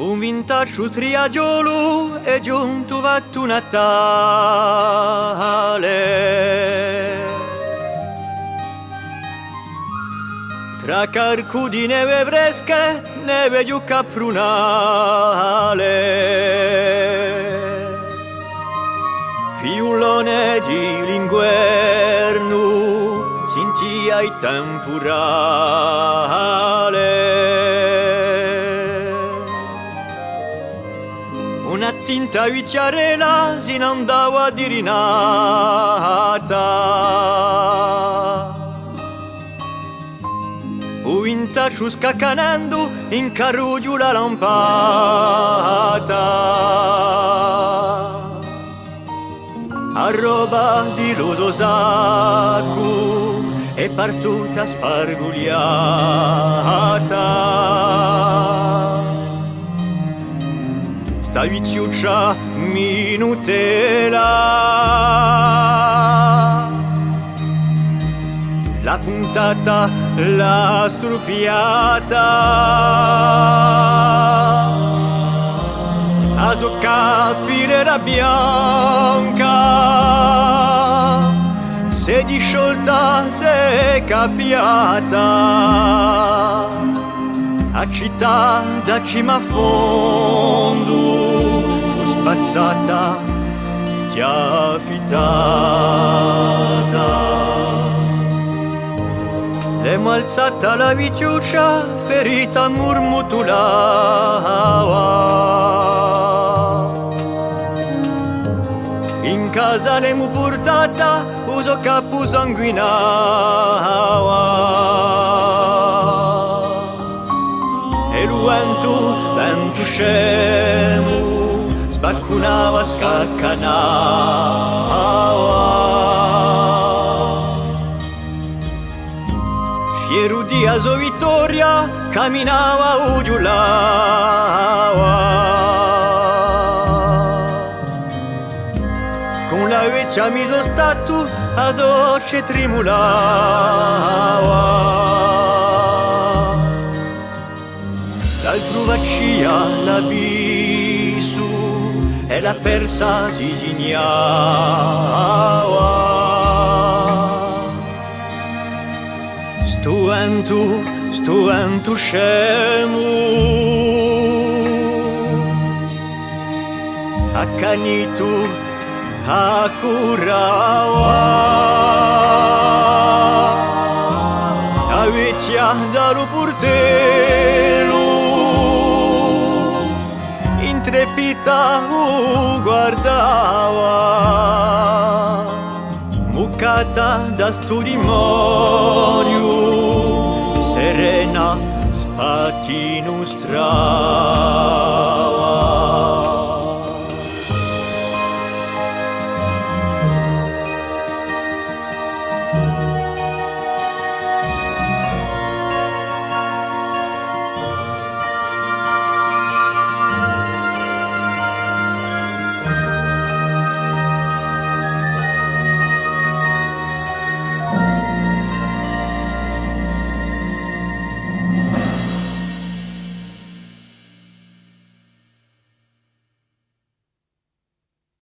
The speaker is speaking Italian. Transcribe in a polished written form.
Un vintage triadiolo è giunto vatto Natale. Tra carcu di neve fresche, neve giù caprunale. Fiullone di l'inguerno, sentia il temporale. Una tinta vicciarella si andava di rinata. Un vintage scaccanando in carruggio la lampata. A roba di loso sacco è partuta spargugliata. Sta vizziuccia minutela, la puntata l'ha strupiata. A suo capire la bianca, se di sciolta se capiata. A città da cima a fondo, spazzata, stiafitata. Le malzata la viciuccia, ferita murmutulava. In casa l'emu portata, uso capo sanguinava. E vento scemo, sbaccunava, scaccanava. Fieru di aso vittoria, camminava ugiulava. Con la vecchia miso stato, aso ce tremulava. L'altro vaccia l'abisso e la persa si gignava. Stuentu scemo, accanito accurava. La vecchia dallo portelo, intrepida guardava. Muccata da sto demonio, serena spatino strava.